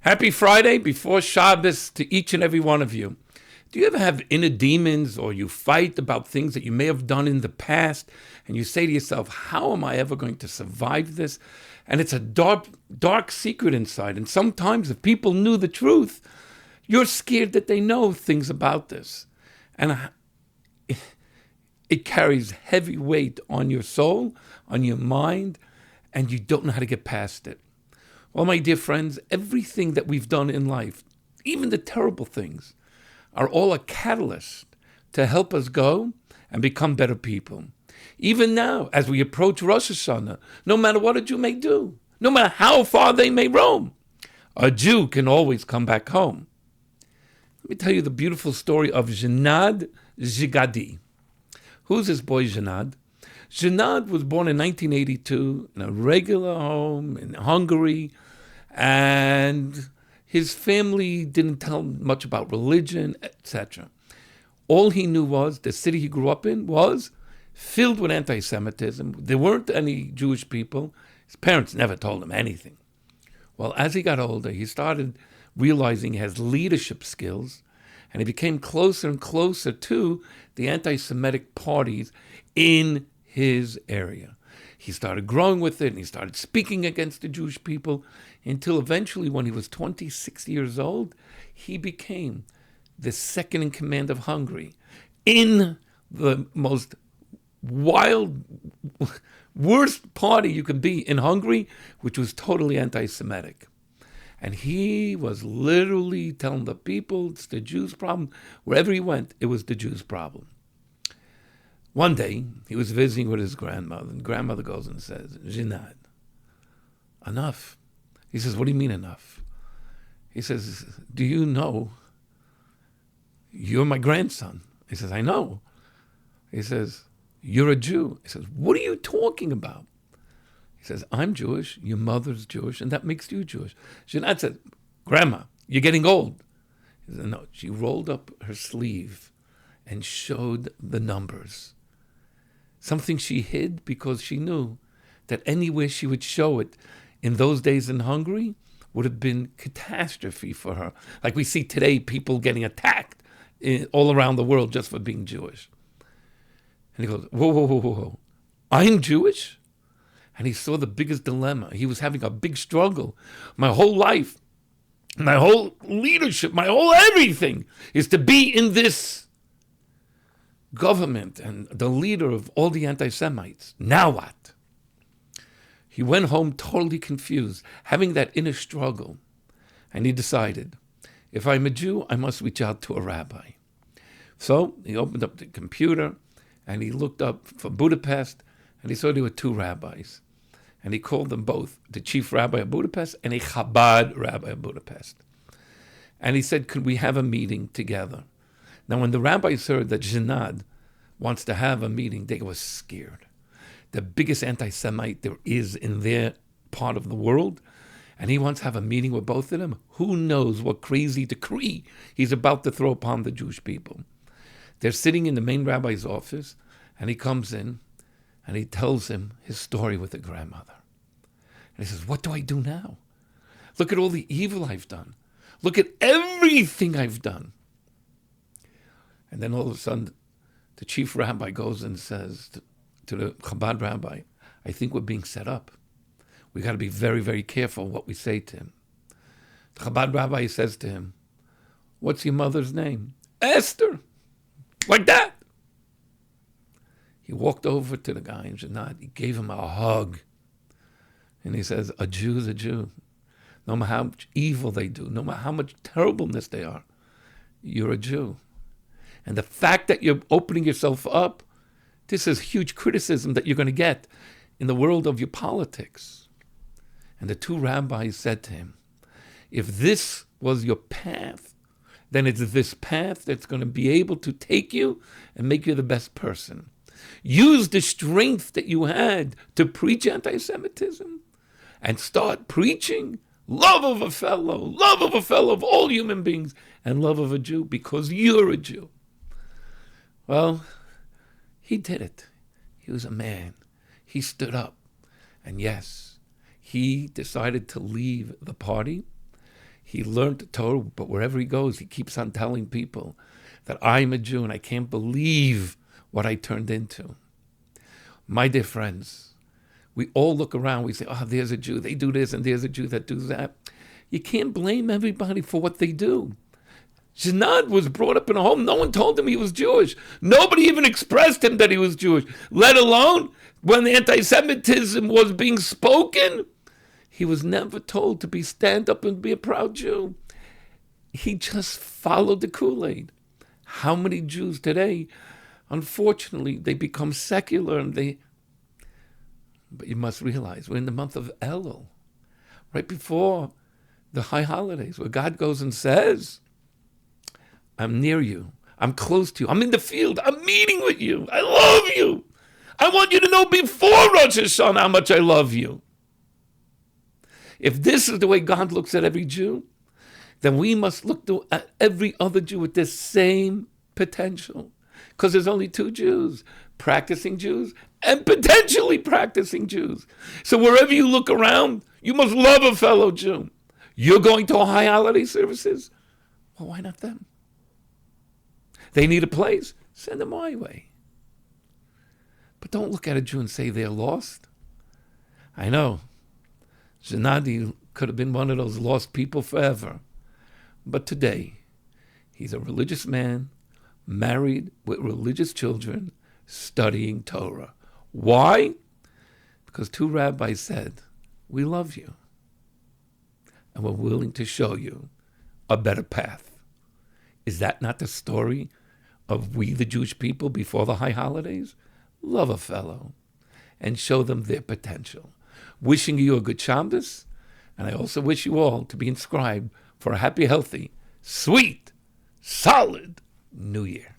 Happy Friday before Shabbos to each and every one of you. Do you ever have inner demons, or you fight about things that you may have done in the past, and you say to yourself, how am I ever going to survive this? And it's a dark secret inside. And sometimes if people knew the truth, you're scared that they know things about this. And it carries heavy weight on your soul, on your mind, and you don't know how to get past it. Well, my dear friends, everything that we've done in life, even the terrible things, are all a catalyst to help us go and become better people. Even now, as we approach Rosh Hashanah, no matter what a Jew may do, no matter how far they may roam, a Jew can always come back home. Let me tell you the beautiful story of Zhinad Zigadi. Who's this boy Zhinad? Zhinad was born in 1982 in a regular home in Hungary, and his family didn't tell him much about religion, etc. All he knew was the city he grew up in was filled with anti-Semitism. There weren't any Jewish people. His parents never told him anything. Well, as he got older, he started realizing he has leadership skills, and he became closer and closer to the anti-Semitic parties in his area. He started growing with it, and he started speaking against the Jewish people until eventually, when he was 26 years old, he became the second in command of Hungary in the most wild, worst party you could be in Hungary, which was totally anti-Semitic. And he was literally telling the people, it's the Jews' problem. Wherever he went, it was the Jews' problem. One day, he was visiting with his grandmother, and grandmother goes and says, Zhinad, enough. He says, what do you mean enough? He says, do you know you're my grandson? He says, I know. He says, you're a Jew. He says, what are you talking about? He says, I'm Jewish, your mother's Jewish, and that makes you Jewish. Zhinad said, Grandma, you're getting old. He said, no. She rolled up her sleeve and showed the numbers. Something she hid because she knew that anywhere she would show it in those days in Hungary would have been catastrophe for her. Like we see today, people getting attacked all around the world just for being Jewish. And he goes, whoa. I'm Jewish? And he saw the biggest dilemma. He was having a big struggle. My whole life, my whole leadership, my whole everything is to be in this government and the leader of all the anti-Semites. Now what? He went home totally confused, having that inner struggle. And he decided, if I'm a Jew, I must reach out to a rabbi. So he opened up the computer and he looked up for Budapest, and he saw there were two rabbis. And he called them both the chief rabbi of Budapest and a Chabad rabbi of Budapest. And he said, could we have a meeting together? Now, when the rabbis heard that Zhinad wants to have a meeting, they were scared. The biggest anti-Semite there is in their part of the world, and he wants to have a meeting with both of them. Who knows what crazy decree he's about to throw upon the Jewish people. They're sitting in the main rabbi's office, and he comes in, and he tells him his story with the grandmother. And he says, what do I do now? Look at all the evil I've done. Look at everything I've done. And then all of a sudden, the chief rabbi goes and says to the Chabad rabbi, I think we're being set up. We got to be very, very careful what we say to him. The Chabad rabbi says to him, what's your mother's name? Esther. Like that. He walked over to the guy in Zhinad. He gave him a hug. And he says, a Jew is a Jew. No matter how much evil they do, no matter how much terribleness they are, you're a Jew. And the fact that you're opening yourself up, this is huge criticism that you're going to get in the world of your politics. And the two rabbis said to him, if this was your path, then it's this path that's going to be able to take you and make you the best person. Use the strength that you had to preach anti-Semitism and start preaching love of a fellow of all human beings, and love of a Jew because you're a Jew. Well, he did it. He was a man. He stood up. And yes, he decided to leave the party. He learned the Torah, but wherever he goes, he keeps on telling people that I'm a Jew and I can't believe what I turned into. My dear friends, we all look around, we say, oh, there's a Jew, they do this, and there's a Jew that does that. You can't blame everybody for what they do. Shenad was brought up in a home, no one told him he was Jewish. Nobody even expressed him that he was Jewish, let alone when the anti-Semitism was being spoken. He was never told to stand up and be a proud Jew. He just followed the Kool-Aid. How many Jews today, unfortunately, they become secular but you must realize we're in the month of Elul, right before the high holidays, where God goes and says, I'm near you, I'm close to you, I'm in the field, I'm meeting with you, I love you. I want you to know before Rosh Hashanah how much I love you. If this is the way God looks at every Jew, then we must look at every other Jew with this same potential. Because there's only two Jews, practicing Jews and potentially practicing Jews. So wherever you look around, you must love a fellow Jew. You're going to high holiday services? Well, why not them? They need a place? Send them my way. But don't look at a Jew and say they're lost. I know. Gennady could have been one of those lost people forever. But today, he's a religious man, married with religious children, studying Torah. Why? Because two rabbis said, we love you. And we're willing to show you a better path. Is that not the story of we, the Jewish people, before the high holidays? Love a fellow and show them their potential. Wishing you a good Shabbos, and I also wish you all to be inscribed for a happy, healthy, sweet, solid New Year.